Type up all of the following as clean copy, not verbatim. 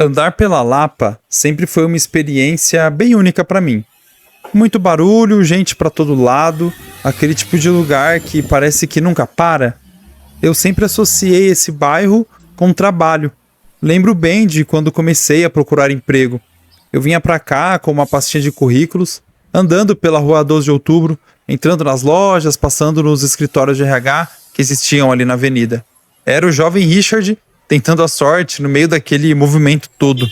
Andar pela Lapa sempre foi uma experiência bem única para mim. Muito barulho, gente para todo lado, aquele tipo de lugar que parece que nunca para. Eu sempre associei esse bairro com trabalho. Lembro bem de quando comecei a procurar emprego. Eu vinha para cá com uma pastinha de currículos, andando pela rua 12 de outubro, entrando nas lojas, passando nos escritórios de RH que existiam ali na avenida. Era o jovem Richard tentando a sorte no meio daquele movimento todo.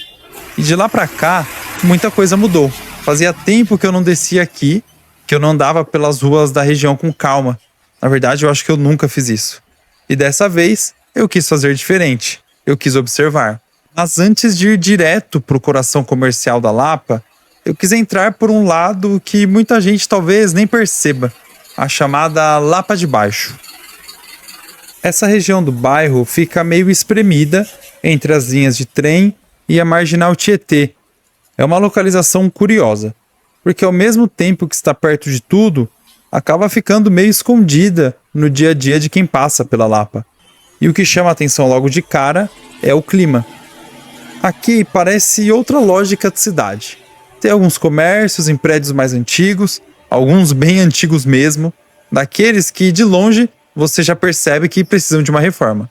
E de lá pra cá, muita coisa mudou. Fazia tempo que eu não descia aqui, que eu não andava pelas ruas da região com calma. Na verdade, eu acho que eu nunca fiz isso. E dessa vez, eu quis fazer diferente. Eu quis observar. Mas antes de ir direto pro coração comercial da Lapa, eu quis entrar por um lado que muita gente talvez nem perceba. A chamada Lapa de Baixo. Essa região do bairro fica meio espremida entre as linhas de trem e a Marginal Tietê. É uma localização curiosa, porque ao mesmo tempo que está perto de tudo, acaba ficando meio escondida no dia a dia de quem passa pela Lapa. E o que chama a atenção logo de cara é o clima. Aqui parece outra lógica de cidade. Tem alguns comércios em prédios mais antigos, alguns bem antigos mesmo, daqueles que de longe você já percebe que precisam de uma reforma.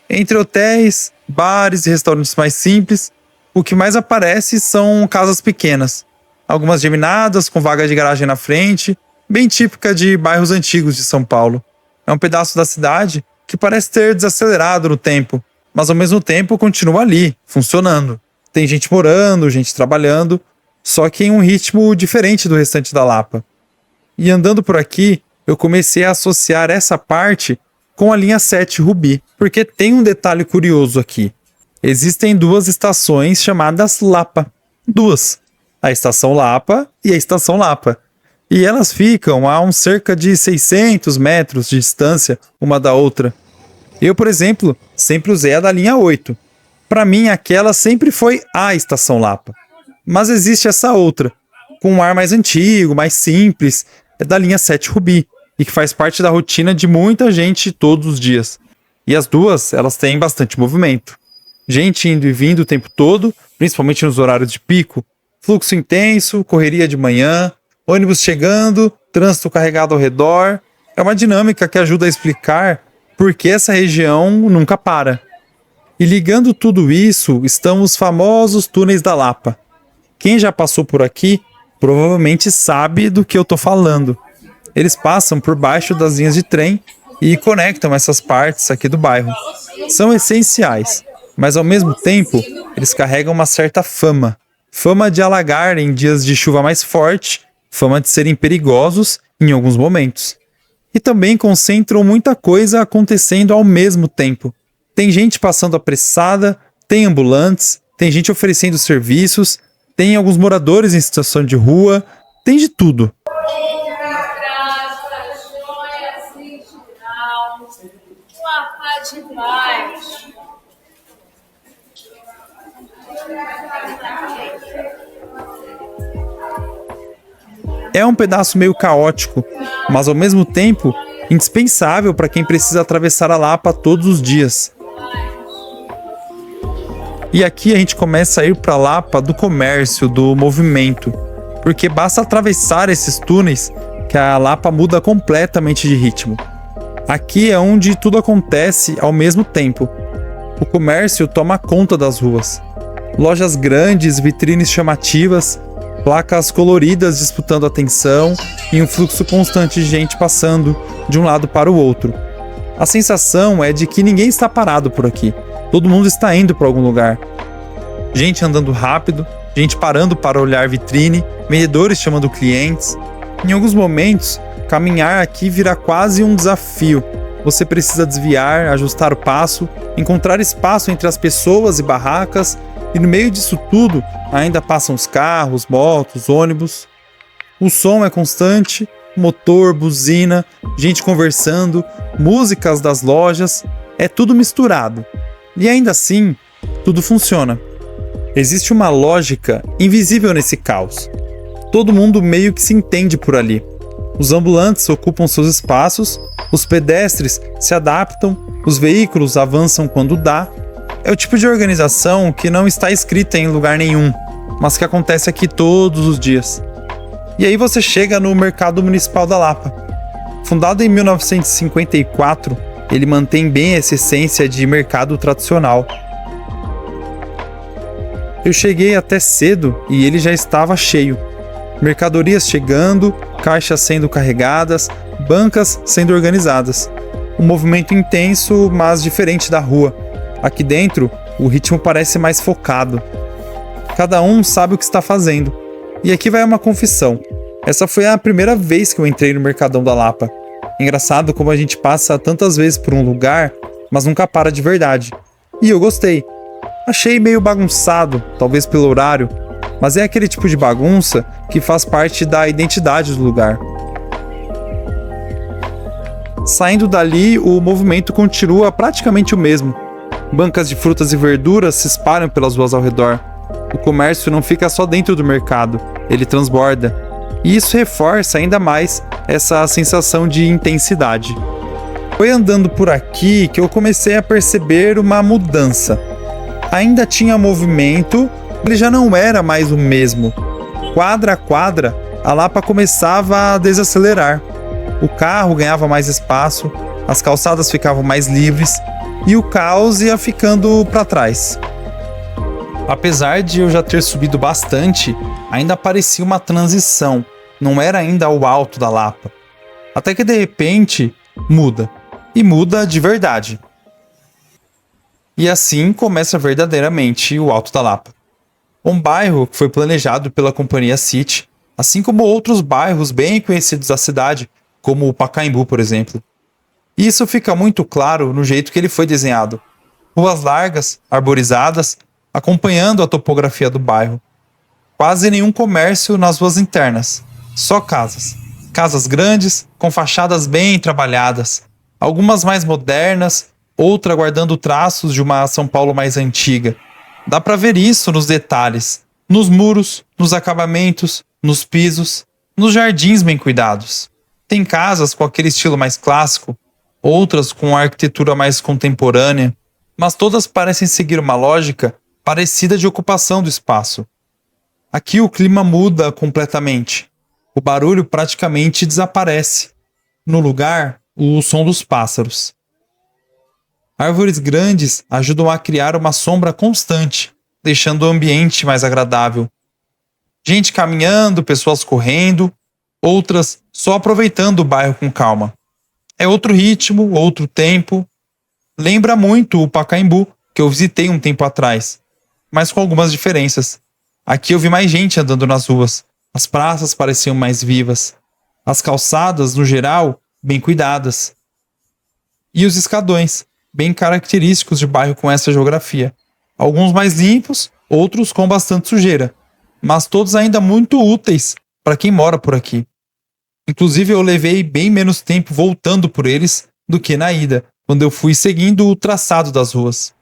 Entre hotéis, bares e restaurantes mais simples, o que mais aparece são casas pequenas. Algumas geminadas com vaga de garagem na frente, bem típica de bairros antigos de São Paulo. É um pedaço da cidade que parece ter desacelerado no tempo, mas ao mesmo tempo continua ali, funcionando. Tem gente morando, gente trabalhando, só que em um ritmo diferente do restante da Lapa. E andando por aqui, eu comecei a associar essa parte com a linha 7 Rubi, porque tem um detalhe curioso aqui. Existem duas estações chamadas Lapa. Duas. A Estação Lapa e a Estação Lapa. E elas ficam a uns cerca de 600 metros de distância uma da outra. Eu, por exemplo, sempre usei a da linha 8. Para mim, aquela sempre foi a Estação Lapa. Mas existe essa outra, com um ar mais antigo, mais simples, é da linha 7 Rubi. E que faz parte da rotina de muita gente todos os dias. E as duas, elas têm bastante movimento. Gente indo e vindo o tempo todo, principalmente nos horários de pico. Fluxo intenso, correria de manhã, ônibus chegando, trânsito carregado ao redor. É uma dinâmica que ajuda a explicar por que essa região nunca para. E ligando tudo isso, estão os famosos túneis da Lapa. Quem já passou por aqui, provavelmente sabe do que eu tô falando. Eles passam por baixo das linhas de trem e conectam essas partes aqui do bairro. São essenciais, mas ao mesmo tempo, eles carregam uma certa fama. Fama de alagar em dias de chuva mais forte, fama de serem perigosos em alguns momentos. E também concentram muita coisa acontecendo ao mesmo tempo. Tem gente passando apressada, tem ambulantes, tem gente oferecendo serviços, tem alguns moradores em situação de rua, tem de tudo. É um pedaço meio caótico, mas ao mesmo tempo indispensável para quem precisa atravessar a Lapa todos os dias. E aqui a gente começa a ir para a Lapa do comércio, do movimento, porque basta atravessar esses túneis que a Lapa muda completamente de ritmo. Aqui é onde tudo acontece ao mesmo tempo. O comércio toma conta das ruas. Lojas grandes, vitrines chamativas, placas coloridas disputando atenção e um fluxo constante de gente passando de um lado para o outro. A sensação é de que ninguém está parado por aqui. Todo mundo está indo para algum lugar. Gente andando rápido, gente parando para olhar vitrine, vendedores chamando clientes. Em alguns momentos, caminhar aqui vira quase um desafio. Você precisa desviar, ajustar o passo, encontrar espaço entre as pessoas e barracas, e no meio disso tudo ainda passam os carros, motos, ônibus. O som é constante, motor, buzina, gente conversando, músicas das lojas, é tudo misturado. E ainda assim, tudo funciona. Existe uma lógica invisível nesse caos. Todo mundo meio que se entende por ali. Os ambulantes ocupam seus espaços, os pedestres se adaptam, os veículos avançam quando dá, É o tipo de organização que não está escrita em lugar nenhum, mas que acontece aqui todos os dias. E aí você chega no Mercado Municipal da Lapa. Fundado em 1954, ele mantém bem essa essência de mercado tradicional. Eu cheguei até cedo e ele já estava cheio. Mercadorias chegando, caixas sendo carregadas, bancas sendo organizadas. Um movimento intenso, mas diferente da rua. Aqui dentro, o ritmo parece mais focado. Cada um sabe o que está fazendo. E aqui vai uma confissão. Essa foi a primeira vez que eu entrei no Mercadão da Lapa. Engraçado como a gente passa tantas vezes por um lugar, mas nunca para de verdade. E eu gostei. Achei meio bagunçado, talvez pelo horário, mas é aquele tipo de bagunça que faz parte da identidade do lugar. Saindo dali, o movimento continua praticamente o mesmo. Bancas de frutas e verduras se espalham pelas ruas ao redor. O comércio não fica só dentro do mercado, ele transborda. E isso reforça ainda mais essa sensação de intensidade. Foi andando por aqui que eu comecei a perceber uma mudança. Ainda tinha movimento, ele já não era mais o mesmo. Quadra a quadra, a Lapa começava a desacelerar. O carro ganhava mais espaço, as calçadas ficavam mais livres e o caos ia ficando para trás. Apesar de eu já ter subido bastante, ainda parecia uma transição, não era ainda o alto da Lapa. Até que de repente muda, e muda de verdade. E assim começa verdadeiramente o Alto da Lapa. Um bairro que foi planejado pela Companhia City, assim como outros bairros bem conhecidos da cidade, como o Pacaembu, por exemplo. E isso fica muito claro no jeito que ele foi desenhado. Ruas largas, arborizadas, acompanhando a topografia do bairro. Quase nenhum comércio nas ruas internas, só casas. Casas grandes, com fachadas bem trabalhadas, algumas mais modernas, outra guardando traços de uma São Paulo mais antiga. Dá pra ver isso nos detalhes, nos muros, nos acabamentos, nos pisos, nos jardins bem cuidados. Tem casas com aquele estilo mais clássico, outras com arquitetura mais contemporânea, mas todas parecem seguir uma lógica parecida de ocupação do espaço. Aqui o clima muda completamente. O barulho praticamente desaparece. No lugar, o som dos pássaros. Árvores grandes ajudam a criar uma sombra constante, deixando o ambiente mais agradável. Gente caminhando, pessoas correndo, outras só aproveitando o bairro com calma. É outro ritmo, outro tempo. Lembra muito o Pacaembu, que eu visitei um tempo atrás, mas com algumas diferenças. Aqui eu vi mais gente andando nas ruas, as praças pareciam mais vivas, as calçadas, no geral, bem cuidadas. E os escadões, bem característicos de bairro com essa geografia. Alguns mais limpos, outros com bastante sujeira, mas todos ainda muito úteis para quem mora por aqui. Inclusive eu levei bem menos tempo voltando por eles do que na ida, quando eu fui seguindo o traçado das ruas.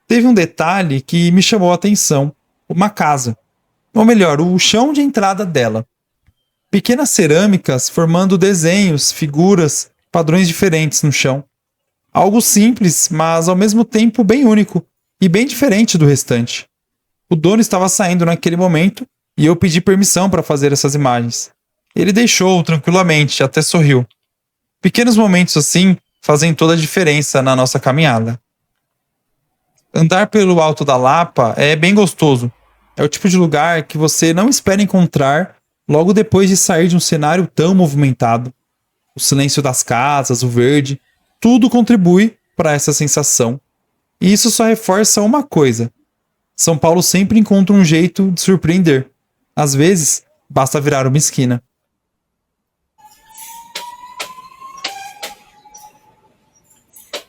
Teve um detalhe que me chamou a atenção, uma casa. Ou melhor, o chão de entrada dela. Pequenas cerâmicas formando desenhos, figuras, padrões diferentes no chão. Algo simples, mas ao mesmo tempo bem único e bem diferente do restante. O dono estava saindo naquele momento e eu pedi permissão para fazer essas imagens. Ele deixou tranquilamente, até sorriu. Pequenos momentos assim fazem toda a diferença na nossa caminhada. Andar pelo Alto da Lapa é bem gostoso. É o tipo de lugar que você não espera encontrar logo depois de sair de um cenário tão movimentado. O silêncio das casas, o verde, tudo contribui para essa sensação. E isso só reforça uma coisa. São Paulo sempre encontra um jeito de surpreender. Às vezes, basta virar uma esquina.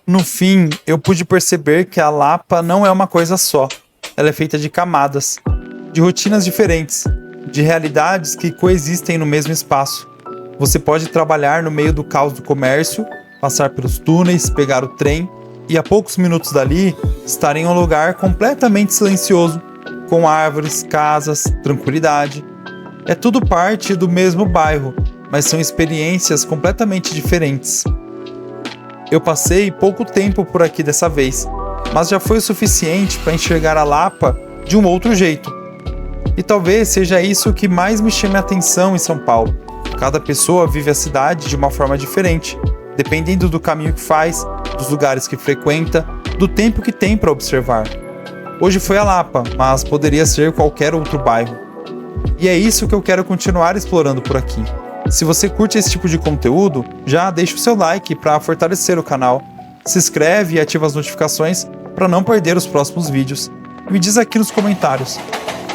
No fim, eu pude perceber que a Lapa não é uma coisa só. Ela é feita de camadas, de rotinas diferentes, de realidades que coexistem no mesmo espaço. Você pode trabalhar no meio do caos do comércio, passar pelos túneis, pegar o trem e a poucos minutos dali estar em um lugar completamente silencioso, com árvores, casas, tranquilidade. É tudo parte do mesmo bairro, mas são experiências completamente diferentes. Eu passei pouco tempo por aqui dessa vez, mas já foi o suficiente para enxergar a Lapa de um outro jeito. E talvez seja isso que mais me chame a atenção em São Paulo. Cada pessoa vive a cidade de uma forma diferente, dependendo do caminho que faz, dos lugares que frequenta, do tempo que tem para observar. Hoje foi a Lapa, mas poderia ser qualquer outro bairro. E é isso que eu quero continuar explorando por aqui. Se você curte esse tipo de conteúdo, já deixa o seu like para fortalecer o canal. Se inscreve e ativa as notificações para não perder os próximos vídeos. E me diz aqui nos comentários,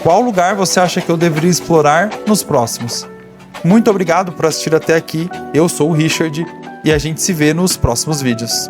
qual lugar você acha que eu deveria explorar nos próximos? Muito obrigado por assistir até aqui, eu sou o Richard e a gente se vê nos próximos vídeos.